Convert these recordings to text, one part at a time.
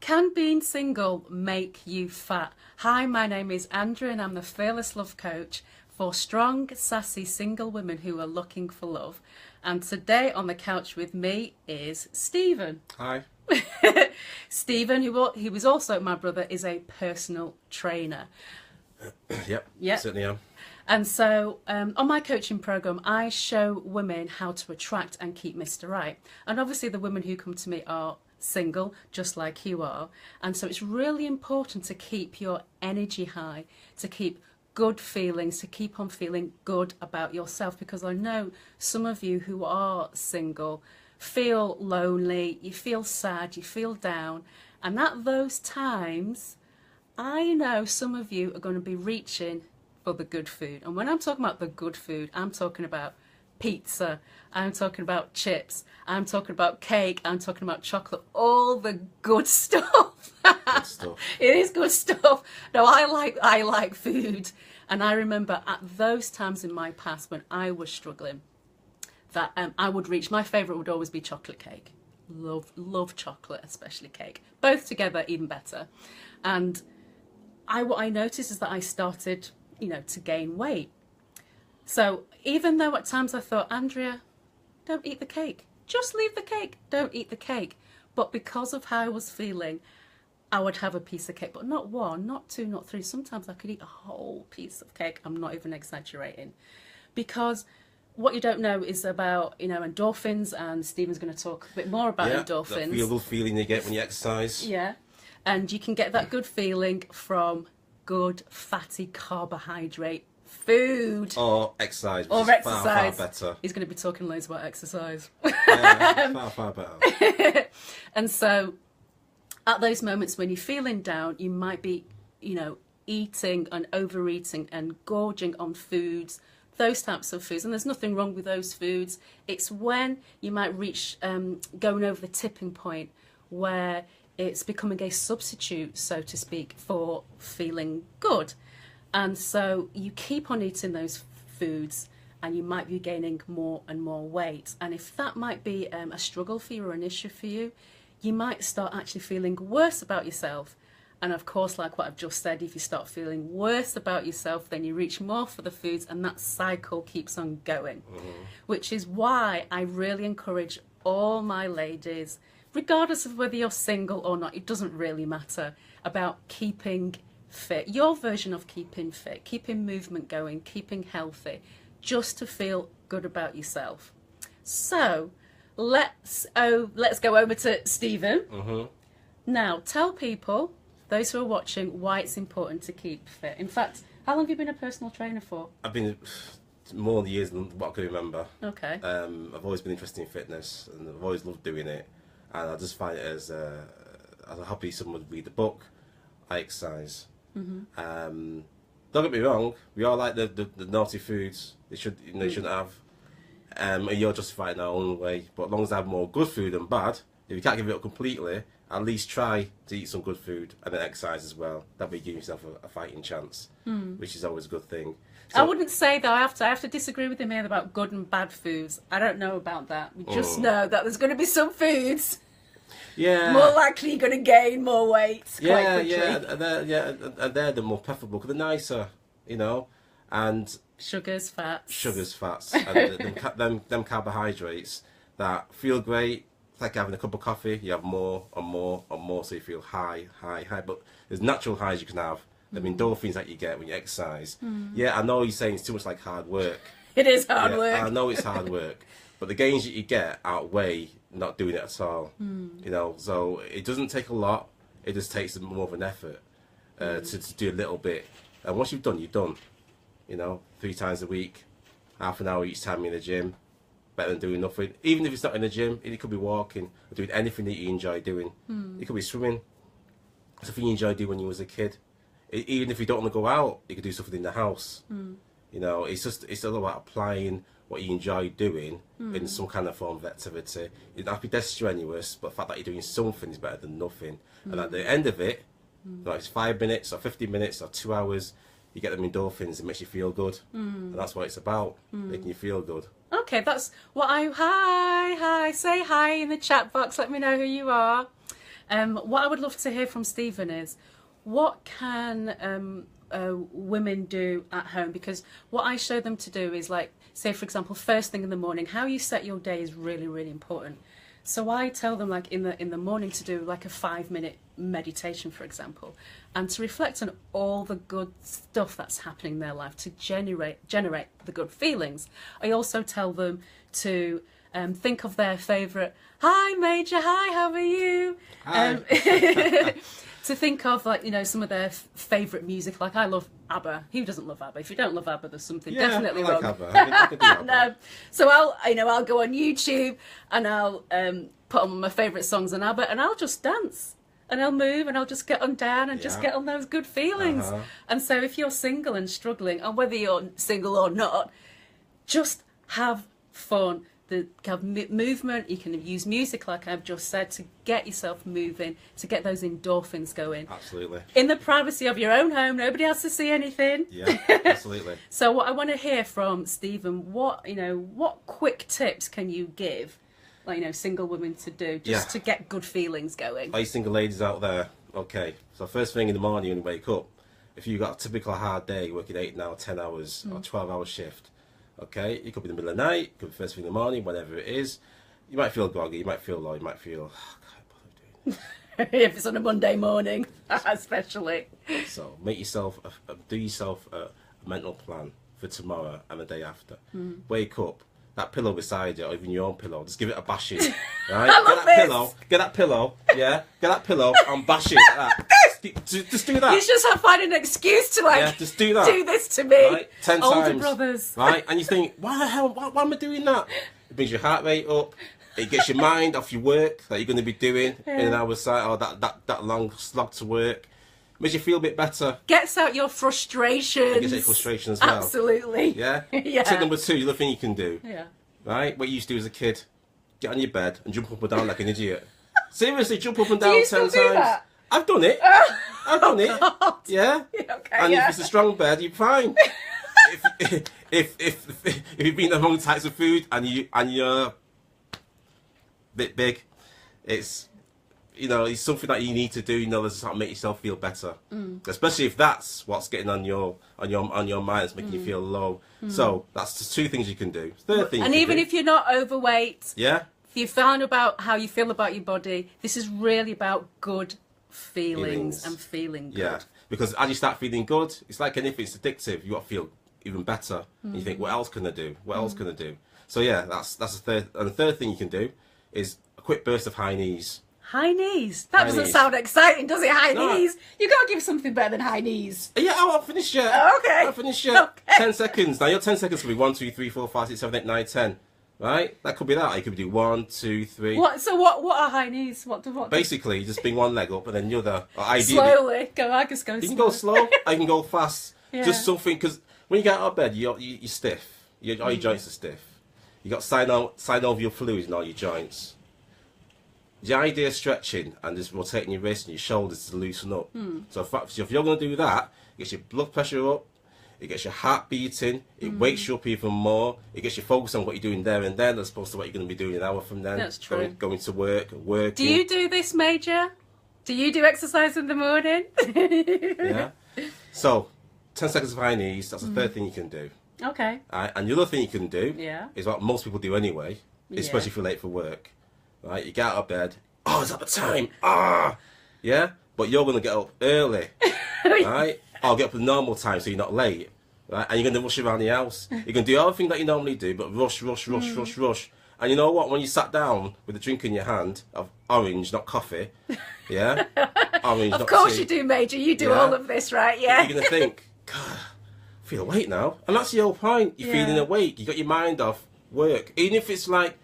Can being single make you fat? Hi, my name is Andrea and I'm the Fearless Love Coach for strong, sassy single women who are looking for love. And today on the couch with me is Stephen. Hi. Stephen, who was also my brother, is a personal trainer. Yep, certainly am. And so on my coaching program, I show women how to attract and keep Mr. Right. And obviously the women who come to me are single, just like you are. And so it's really important to keep your energy high, to keep good feelings, to keep on feeling good about yourself, because I know some of you who are single feel lonely, you feel sad, you feel down, and at those times I know some of you are going to be reaching for the good food. And when I'm talking about the good food, I'm talking about pizza, I'm talking about chips, I'm talking about cake, I'm talking about chocolate, all the good stuff. Good stuff. It is good stuff. No, I like food. And I remember at those times in my past when I was struggling, that I would reach, my favourite would always be chocolate cake. Love chocolate, especially cake. Both together, even better. And what I noticed is that I started, to gain weight. So even though at times I thought, Andrea, don't eat the cake. Just leave the cake. Don't eat the cake. But because of how I was feeling, I would have a piece of cake, but not one, not two, not three. Sometimes I could eat a whole piece of cake. I'm not even exaggerating. Because what you don't know is about, endorphins, and Stephen's going to talk a bit more about endorphins. That feel-good feeling you get when you exercise. Yeah. And you can get that good feeling from good fatty carbohydrate food. Or exercise. Or exercise. Far better. He's going to be talking loads about exercise. Yeah, far better. And so at those moments when you're feeling down, you might be, eating and overeating and gorging on foods, those types of foods. And there's nothing wrong with those foods. It's when you might reach going over the tipping point where it's becoming a substitute, so to speak, for feeling good. And so you keep on eating those foods and you might be gaining more and more weight. And if that might be a struggle for you or an issue for you, you might start actually feeling worse about yourself. And of course, like what I've just said, if you start feeling worse about yourself, then you reach more for the foods and that cycle keeps on going. Which is why I really encourage all my ladies, regardless of whether you're single or not, it doesn't really matter, about keeping fit. Your version of keeping fit, keeping movement going, keeping healthy, just to feel good about yourself. So let's go over to Stephen. Now, tell people, those who are watching, why it's important to keep fit. In fact, how long have you been a personal trainer for? I've been more years than what I can remember. Okay. I've always been interested in fitness and I've always loved doing it. And I just find it as a hobby. Someone would read the book, I exercise. Don't get me wrong, we all like the naughty foods they shouldn't have. And you're justifying our own way. But as long as I have more good food than bad, if you can't give it up completely, at least try to eat some good food and then exercise as well. That way you give yourself a fighting chance, which is always a good thing. So, I wouldn't say though, I have to disagree with him here about good and bad foods. I don't know about that. We just know that there's going to be some foods more likely you're going to gain more weight quite quickly. And they're the more preferable because they're nicer, and Sugars, fats. And them carbohydrates that feel great. It's like having a cup of coffee. You have more and more and more, so you feel high. But there's natural highs you can have. The endorphins that you get when you exercise. Yeah, I know you're saying it's too much like hard work. It is hard work. I know it's hard work, but the gains that you get outweigh not doing it at all. So it doesn't take a lot. It just takes more of an effort to do a little bit. And once you've done, you're done. 3 times a week, half an hour each time in the gym. Better than doing nothing. Even if it's not in the gym, it could be walking or doing anything that you enjoy doing. It could be swimming. Something you enjoyed doing when you was a kid. Even if you don't want to go out, you could do something in the house. It's all about applying what you enjoy doing in some kind of form of activity. You don't have to be that strenuous, but the fact that you're doing something is better than nothing. And at the end of it, like it's 5 minutes or 50 minutes or 2 hours, you get them endorphins. It makes you feel good, and that's what it's about, making you feel good. Okay, that's what hi, say hi in the chat box. Let me know who you are. What I would love to hear from Stephen is, what can women do at home? Because what I show them to do is, like, say for example, first thing in the morning, how you set your day is really, really important. So I tell them, like, in the morning to do like a 5-minute meditation, for example, and to reflect on all the good stuff that's happening in their life to generate the good feelings. I also tell them to think of their favourite, hi Major, hi, how are you? Hi. To think of, like, you know, some of their favourite music. Like, I love ABBA. Who doesn't love ABBA? If you don't love ABBA, there's something definitely I like wrong. ABBA. I can do ABBA. No. So I'll go on YouTube and I'll put on my favourite songs on ABBA, and I'll just dance and I'll move and I'll just get on down and just get on those good feelings. And so if you're single and struggling, and whether you're single or not, just have fun. Have movement. You can use music, like I've just said, to get yourself moving, to get those endorphins going. Absolutely. In the privacy of your own home, nobody has to see anything. Yeah, absolutely. So what I want to hear from Stephen, what quick tips can you give, like, you know, single women to do just to get good feelings going? All you single ladies out there, okay. So first thing in the morning when you wake up, if you've got a typical hard day, working 8 now, 10 hours or 12-hour shift. Okay, it could be in the middle of the night, it could be first thing in the morning, whatever it is. You might feel groggy, you might feel low, you might feel, oh, I can't bother doing this. If it's on a Monday morning, especially. So make yourself, do yourself a mental plan for tomorrow and the day after. Wake up, that pillow beside you, or even your own pillow, just give it a bashing. Right? I love this. Get that pillow, yeah? Get that pillow and bash it like that. Just do that. You just have to find an excuse to, like, just do that. Do this to me. Right? 10 Older times. brothers. Right? And you think, why the hell, why am I doing that? It brings your heart rate up. It gets your mind off your work that you're going to be doing in an hour's side, or that long slog to work. Makes you feel a bit better. Gets out your frustrations. It gets out your frustration as well. Absolutely. Yeah? Yeah. Tip number 2, the other thing you can do. Yeah. Right? What you used to do as a kid. Get on your bed and jump up and down like an idiot. Seriously, jump up and Do down you 10 still times. do that? I've done it. I've done it. God. Yeah. Okay, And yeah. if it's a strong bed, you're fine. if you've been the wrong types of food and you're a bit big, it's, you know, it's something that you need to do, you know, to make yourself feel better. Especially if that's what's getting on your mind, it's making you feel low. So that's just 2 things you can do. Third thing, And even if you're not overweight, if you found about how you feel about your body, this is really about good feelings and feeling good. Yeah, because as you start feeling good, it's like anything, it's addictive. You got to feel even better. And you think, what else can I do? What else can I do? So yeah, that's the third. And the third thing you can do is a quick burst of high knees. High knees. That High doesn't knees. sound exciting, does it? High No. knees. You got to give something better than high knees. Yeah, I won't finish yet. Okay. I won't finish yet. Okay. 10 seconds. Now your 10 seconds could be 1, 2, 3, 4, 5, 6, 7, 8, 9, 10. Right? That could be that. You could do 1, 2, 3. What? So what are high knees? What? Basically, you just bring one leg up and then the other. Or ideally, Slowly. Go. I just go. you can go slow. I can go fast. Yeah. Just something, because when you get out of bed, you're stiff. All your joints are stiff. You got synovial fluid in all your joints. The idea of stretching and just rotating your wrists and your shoulders to loosen up. So if you're going to do that, it gets your blood pressure up, it gets your heart beating, it wakes you up even more, it gets you focused on what you're doing there and then as opposed to what you're going to be doing an hour from then. That's true. Going to work, working. Do you do this, Major? Do you do exercise in the morning? Yeah. So, 10 seconds of high knees, that's the third thing you can do. Okay. And the other thing you can do is what most people do anyway, especially if you're late for work. Right, you get out of bed. Oh, is that the time? Yeah, but you're gonna get up early, right? Or get up at the normal time so you're not late, right? And you're gonna rush around the house. You're gonna do everything that you normally do, but rush. And you know what? When you sat down with a drink in your hand of orange, not coffee, yeah, orange. Of not course tea, you do, Major. You do Yeah. all of this, right? Yeah. You're gonna think, God, I feel awake now, and that's the whole point. You're feeling awake. You got your mind off work, even if it's like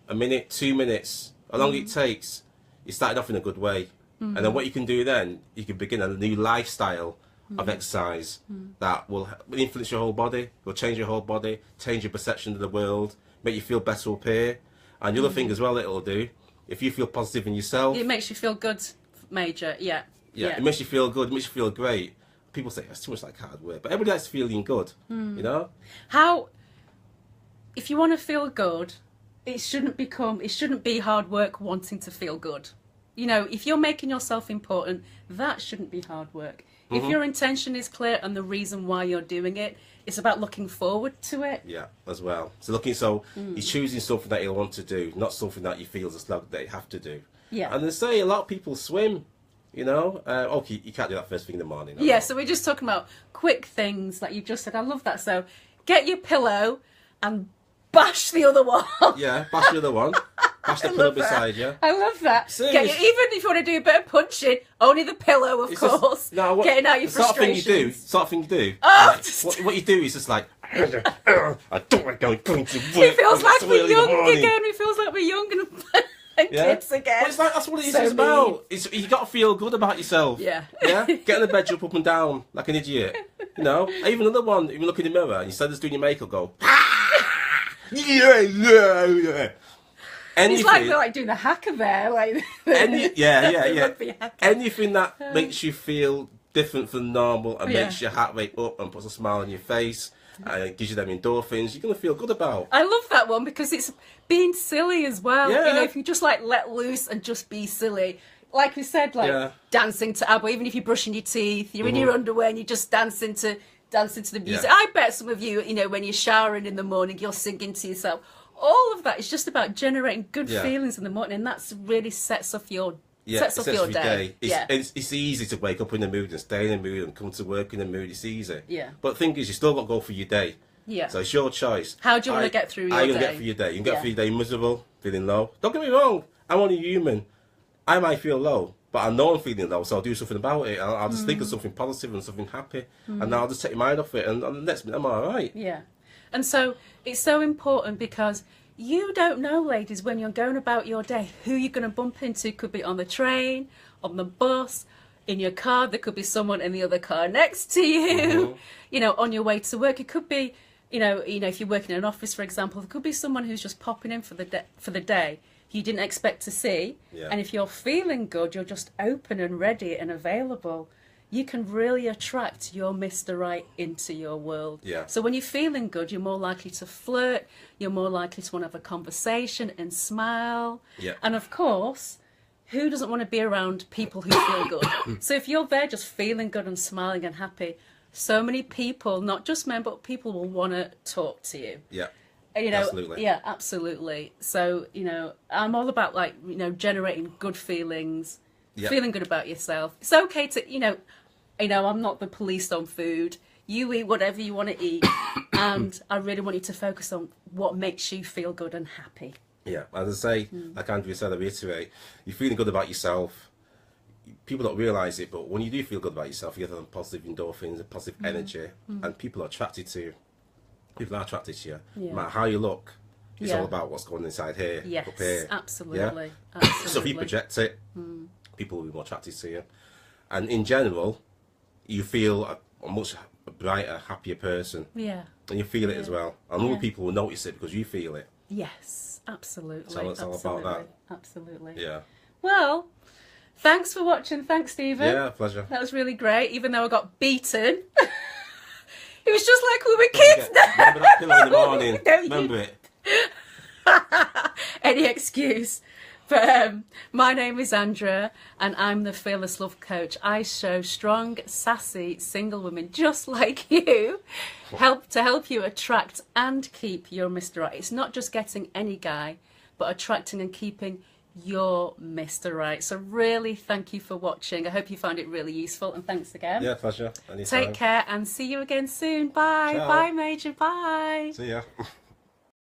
a minute, 2 minutes, how long it takes. You started off in a good way, and then what you can do then, you can begin a new lifestyle of exercise that will influence your whole body, will change your whole body, change your perception of the world, make you feel better up here. And the other thing as well it'll do, if you feel positive in yourself, It makes you feel good, Major. Yeah. it makes you feel good, it makes you feel great. People say that's too much like hard work, but everybody likes feeling good, you know. If you want to feel good, it shouldn't be hard work wanting to feel good. You know, if you're making yourself important, that shouldn't be hard work. If your intention is clear and the reason why you're doing it, it's about looking forward to it. Yeah, as well. So you're choosing something that you want to do, not something that you feel is a slog that you have to do. Yeah. And they say a lot of people swim, you know. Okay, you can't do that first thing in the morning. Yeah, so we're just talking about quick things, like you just said. I love that. So get your pillow and bash the other one. Yeah, bash the other one. Bash the pillow beside you. I love that. Even Serious. if you want to do a bit of punching, only the pillow, of course. Getting out your frustrations. Sort of thing you do. Oh, What you do is just like, I don't like going to work. It feels like we're young again. It feels like we're young and kids again. But it's like, that's what it is. So It's about. You got to feel good about yourself. Yeah. Yeah. Getting the bed jump up and down like an idiot. You know. Even another one. If you look in the mirror and instead of doing your makeup, go. Yeah. It's like they're like doing a hacker there, like Anything that makes you feel different from normal and makes your heart rate up and puts a smile on your face and gives you them endorphins, you're gonna feel good about. I love that one because it's being silly as well. Yeah. You know, if you just like let loose and just be silly. Like we said, like dancing to ABBA, even if you're brushing your teeth, you're in your underwear and you're just dancing to the music. I bet some of you, you know, when you're showering in the morning, you're singing to yourself. All of that is just about generating good feelings in the morning, and that's really sets off your day. It's easy to wake up in the mood and stay in the mood and come to work in the mood. It's easy. Yeah. But the thing is, you still got to go for your day. Yeah. So it's your choice. How do you want to get through your day? How you going to get through your day? You can get through your day miserable, feeling low. Don't get me wrong. I'm only human. I might feel low, but I know I'm feeling low, so I'll do something about it. I'll just think of something positive and something happy, and I'll just take your mind off it, and the next minute I'm all right. Yeah. And so it's so important because you don't know, ladies, when you're going about your day, who you're going to bump into. Could be on the train, on the bus, in your car. There could be someone in the other car next to you. You know, on your way to work. It could be, you know, if you're working in an office, for example, there could be someone who's just popping in for the day you didn't expect to see. And if you're feeling good, you're just open and ready and available. You can really attract your Mr. Right into your world. Yeah. So when you're feeling good, you're more likely to flirt, you're more likely to want to have a conversation and smile. Yeah. And of course, who doesn't want to be around people who feel good? So if you're there just feeling good and smiling and happy, so many people, not just men, but people will want to talk to you. Yeah. You know, absolutely. Yeah, absolutely. So, you know, I'm all about, like, you know, generating good feelings, feeling good about yourself. It's okay to, you know, I'm not the police on food. You eat whatever you want to eat. And I really want you to focus on what makes you feel good and happy. Yeah, as I say, like Andrea said, I reiterate, you're feeling good about yourself. People don't realise it, but when you do feel good about yourself, you get them positive endorphins and positive energy, and people are attracted to you. People are attracted to you. No matter how you look, it's all about what's going inside here, up here. Absolutely. So if you project it, people will be more attracted to you. And in general, you feel a much brighter, happier person. Yeah. And you feel it as well. And other people will notice it because you feel it. Yes, absolutely. So it's all about that. Absolutely. Yeah. Well, thanks for watching. Thanks, Stephen. Yeah, pleasure. That was really great, even though I got beaten. It was just like we were kids. Remember that pillow in the morning? Remember it? Any excuse. But my name is Andrea, and I'm the Fearless Love Coach. I show strong, sassy, single women just like you to help you attract and keep your Mr. Right. It's not just getting any guy, but attracting and keeping your Mr. Right. So really, thank you for watching. I hope you found it really useful, and thanks again. Yeah, pleasure. Anytime. Take care and see you again soon. Bye. Ciao. Bye, Major. Bye. See ya.